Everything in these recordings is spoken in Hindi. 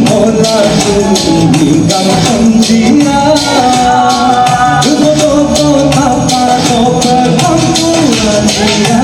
মোরা তুমি গান সঞ্জিয়া দুটো কথা পাতো ভাবুয়া দিয়া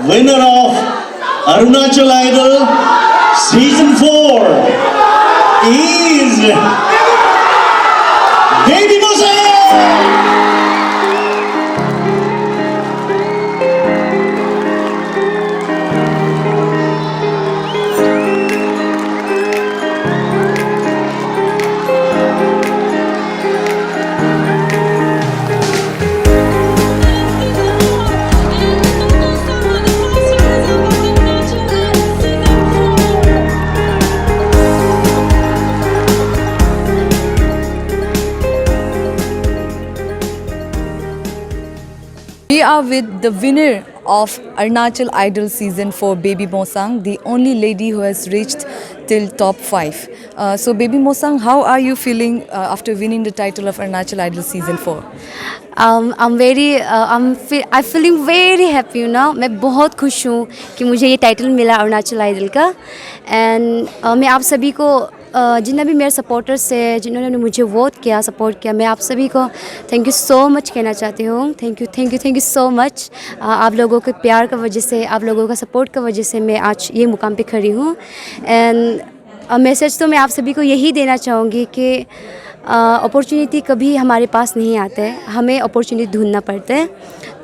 Winner of Arunachal Idol Season 4 is Baby Mosaic! We are with the winner of Arunachal Idol Season 4, Baby Mosang, the only lady who has reached till top 5. So Baby Mosang, how are you feeling after winning the title of Arunachal Idol Season 4? I'm feeling very happy, you know. मैं बहुत खुश हूँ कि मुझे ये टाइटल मिला अरुणाचल आइडल का एंड मैं आप सभी को जितना भी मेरे सपोर्टर्स है जिन्होंने मुझे वोट किया सपोर्ट किया मैं आप सभी को थैंक यू सो मच कहना चाहती हूँ थैंक यू सो मच आप लोगों के प्यार की वजह से आप लोगों का सपोर्ट की वजह से मैं आज ये मुकाम पे खड़ी हूँ एंड मैसेज तो मैं आप सभी को यही देना चाहूँगी कि अपॉर्चुनिटी कभी हमारे पास नहीं आते हैं हमें अपॉर्चुनिटी ढूंढना पड़ता है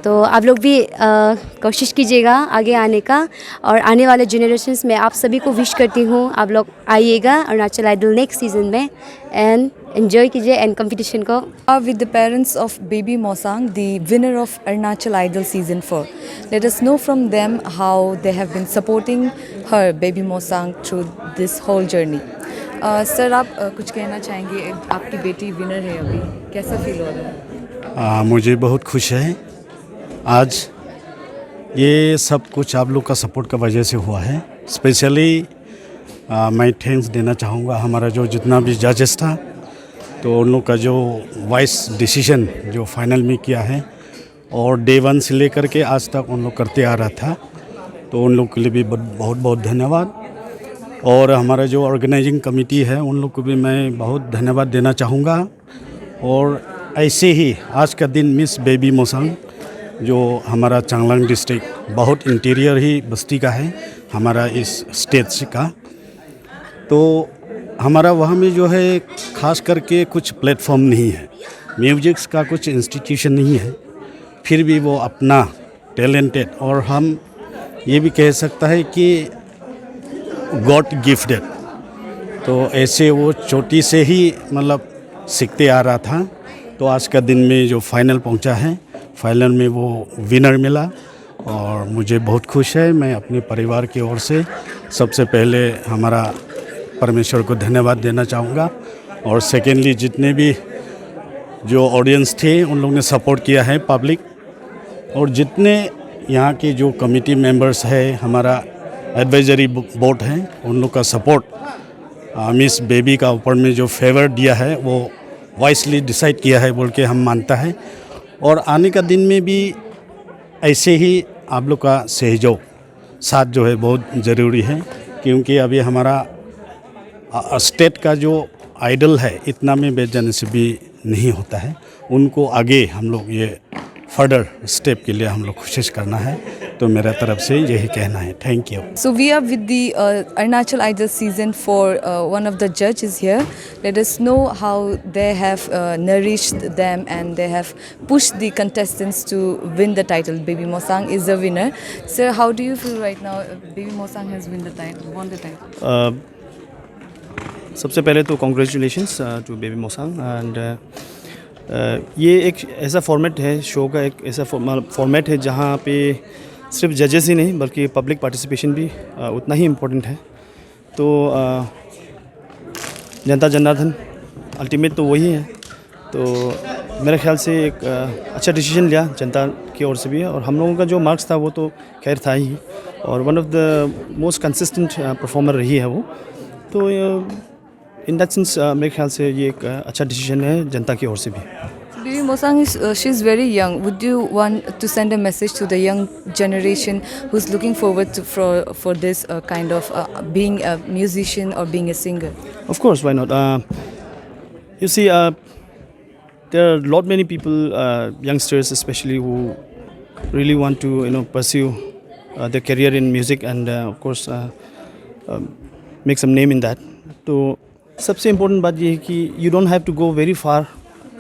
तो आप लोग भी कोशिश कीजिएगा आगे आने का और आने वाले जनरेशन्स में आप सभी को विश करती हूँ आप लोग आइएगा अरुणाचल आइडल नेक्स्ट सीजन में एंड एंजॉय कीजिए एंड कंपटीशन को With the parents of Baby Mosang, the winner of Arunachal Idol Season 4. Let us know from them how they have been supporting her, Baby Mosang, through this whole journey. Sir आप कुछ कहना चाहेंगे, आपकी बेटी विनर है अभी, कैसा फील हो रहा है? मुझे बहुत खुश है आज। ये सब कुछ आप लोग का सपोर्ट का वजह से हुआ है। स्पेशली मैं थैंक्स देना चाहूँगा हमारा जो जितना भी जजेस था, तो उन लोग का जो वाइस डिसीजन जो फाइनल में किया है, और डे 1 से लेकर के आज तक उन लोग करते आ रहा था, तो उन लोग के लिए भी बहुत बहुत धन्यवाद। और हमारा जो ऑर्गेनाइजिंग कमेटी है उन लोग को भी मैं बहुत धन्यवाद देना चाहूँगा। और ऐसे ही आज का दिन मिस बेबी मोसांग, जो हमारा चांगलांग डिस्ट्रिक्ट बहुत इंटीरियर ही बस्ती का है हमारा इस स्टेट का, तो हमारा वहाँ में जो है ख़ास करके कुछ प्लेटफॉर्म नहीं है, म्यूजिक्स का कुछ इंस्टीट्यूशन नहीं है, फिर भी वो अपना टैलेंटेड, और हम ये भी कह सकता है कि गॉड गिफ्टेड, तो ऐसे वो छोटी से ही मतलब सीखते आ रहा था। तो आज का दिन में जो फाइनल पहुंचा है, फाइनल में वो विनर मिला और मुझे बहुत खुश है। मैं अपने परिवार की ओर से सबसे पहले हमारा परमेश्वर को धन्यवाद देना चाहूँगा, और सेकेंडली जितने भी जो ऑडियंस थे उन लोगों ने सपोर्ट किया है, पब्लिक, और जितने यहाँ के जो कमेटी मेंबर्स है, हमारा एडवाइजरी बोर्ड है, उन लोग का सपोर्ट मिस बेबी का ऊपर में जो फेवर दिया है वो वाइसली डिसाइड किया है बोल के हम मानता है। और आने का दिन में भी ऐसे ही आप लोग का सहयोग साथ जो है बहुत ज़रूरी है, क्योंकि अभी हमारा स्टेट का जो आइडल है इतना में बेच जाने से भी नहीं होता है, उनको आगे हम लोग ये फर्दर स्टेप के लिए हम लोग कोशिश करना है। तो मेरा तरफ से यही कहना है। Thank you. So we are with the Arunachal Idol season 4. One of the judges here. Let us know how they have nourished them and they have pushed the contestants to win the title. Baby Mosang is the winner. Sir, how do you feel right now? Baby Mosang has won the title. सबसे पहले तो congratulations to baby Mosang. And ये एक ऐसा फॉर्मेट है, शो का एक ऐसा फॉर्मेट है जहाँ पे सिर्फ जजेस ही नहीं बल्कि पब्लिक पार्टिसिपेशन भी उतना ही इम्पोर्टेंट है। तो जनता जनार्दन अल्टीमेट तो वही है। तो मेरे ख्याल से एक अच्छा डिसीजन लिया जनता की ओर से भी, और हम लोगों का जो मार्क्स था वो तो खैर था ही, और one of the most consistent performer रही है वो। तो इन दैट सेंस मेरे ख्याल से ये एक अच्छा डिसीजन है जनता की ओर से भी। Baby Mosang she's very young. Would you want to send a message to the young generation who's looking forward to for this kind of being a musician or being a singer? Of course, why not? You see, there are many people, youngsters especially, who really want to pursue their career in music and of course make some name in that. तो सबसे इम्पोर्टेंट बात ये है कि you don't have to go very far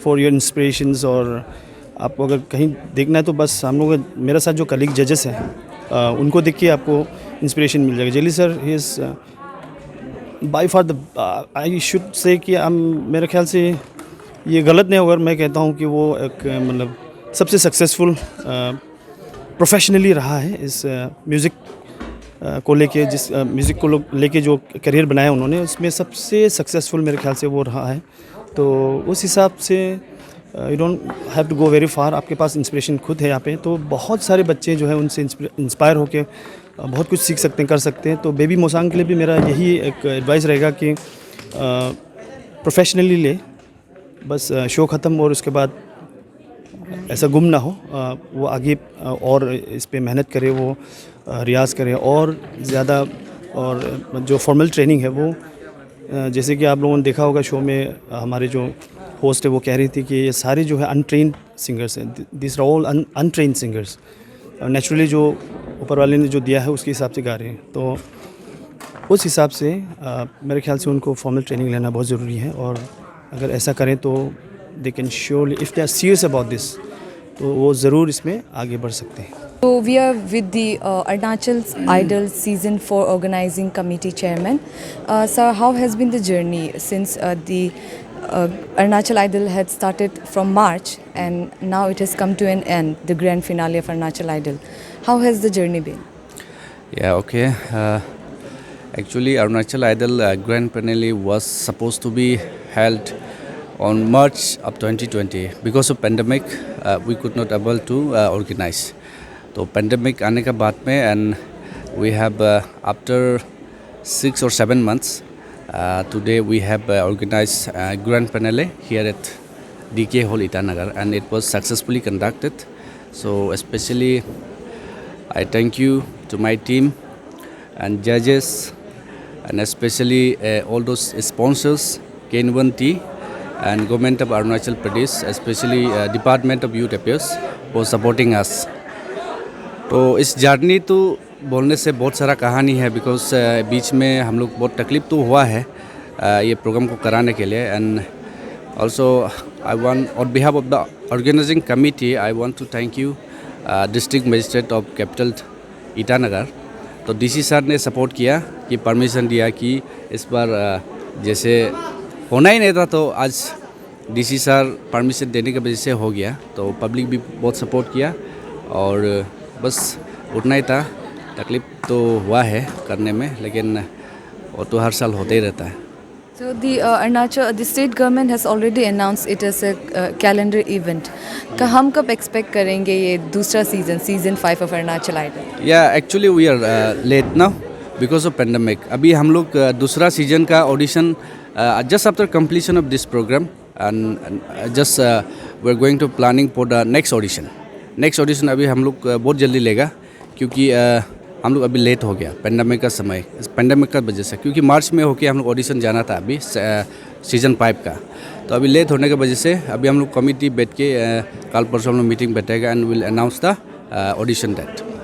for your inspirations, और आपको अगर कहीं देखना है तो बस हम लोग मेरे साथ जो कलीग जजेस हैं उनको देख के आपको इंस्पिरेशन मिल जाएगा। Jelly sir he is by far the I should say कि मेरे ख्याल से ये गलत नहीं होगा मैं कहता हूँ कि वो एक मतलब सबसे सक्सेसफुल प्रोफेशनली रहा है इस म्यूज़िक को लेके, जिस म्यूज़िक को लेके जो करियर बनाया उन्होंने उसमें सबसे सक्सेसफुल मेरे ख्याल से वो रहा है। तो उस हिसाब से you don't have to go very far, आपके पास इंस्पिरेशन खुद है यहाँ पे। तो बहुत सारे बच्चे जो है उनसे इंस्पायर होकर बहुत कुछ सीख सकते हैं, कर सकते हैं। तो बेबी मोसांग के लिए भी मेरा यही एक एडवाइस रहेगा कि प्रोफेशनली ले, बस शो ख़त्म और उसके बाद ऐसा गुम ना हो, वो आगे और इस पे मेहनत करे, वो रियाज़ करे और ज़्यादा, और जो फॉर्मल ट्रेनिंग है वो जैसे कि आप लोगों ने देखा होगा शो में हमारे जो होस्ट है वो कह रही थी कि ये सारे जो है अनट्रेन्ड सिंगर्स हैं, this are all untrained singers, naturally जो ऊपर वाले ने जो दिया है उसके हिसाब से गा रहे हैं। तो उस हिसाब से मेरे ख्याल से उनको फॉर्मल ट्रेनिंग लेना बहुत ज़रूरी है, और अगर ऐसा करें तो they can surely, if they are serious about this, तो वो ज़रूर इसमें आगे बढ़ सकते हैं। So we are with the Arunachal Idol Season 4 Organizing Committee Chairman. Sir, how has been the journey since the Arunachal Idol had started from March and now it has come to an end, the grand finale of Arunachal Idol. How has the journey been? Yeah, okay. Actually, Arunachal Idol grand finale was supposed to be held on March of 2020. Because of pandemic, we could not able to organize. So pandemic आने का बाद में and we have after 6 or 7 months, today we have organized grand finale here at DK Hall Itanagar, and it was successfully conducted. So especially I thank you to my team and judges, and especially all those sponsors, K1T and Government of Arunachal Pradesh, especially Department of Youth Affairs for supporting us. तो इस जर्नी तो बोलने से बहुत सारा कहानी है, बिकॉज बीच में हम लोग बहुत तकलीफ तो हुआ है ये प्रोग्राम को कराने के लिए. And also I want on behalf of the organising committee I want to thank you district magistrate of capital Itanagar. तो डीसी सर ने सपोर्ट किया कि परमिशन दिया कि इस बार जैसे होना ही नहीं था, तो आज डीसी सर परमिशन देने की वजह से हो गया. तो पब्लिक भी बहुत सपोर्ट किया और बस उतना ही था. तकलीफ तो हुआ है करने में, लेकिन वो तो हर साल होते ही रहता है. So the state government has already announced it as a calendar event. हम कब expect करेंगे ये दूसरा season 5 of Arunachal Idol? Yeah, actually we are late now because of pandemic. अभी हम लोग दूसरा सीजन का audition just after completion of this program and just we are going to planning for the next audition. Next audition अभी हम लोग बहुत जल्दी लेगा, क्योंकि हम लोग अभी लेट हो गया पेंडेमिक का समय, पेंडेमिक का वजह से. क्योंकि मार्च में होके हम लोग ऑडिशन जाना था अभी सीजन 5 का, तो अभी लेट होने की वजह से अभी हम लोग कमिटी बैठ के कल परसों हम लोग मीटिंग बैठेगा and will announce the audition date.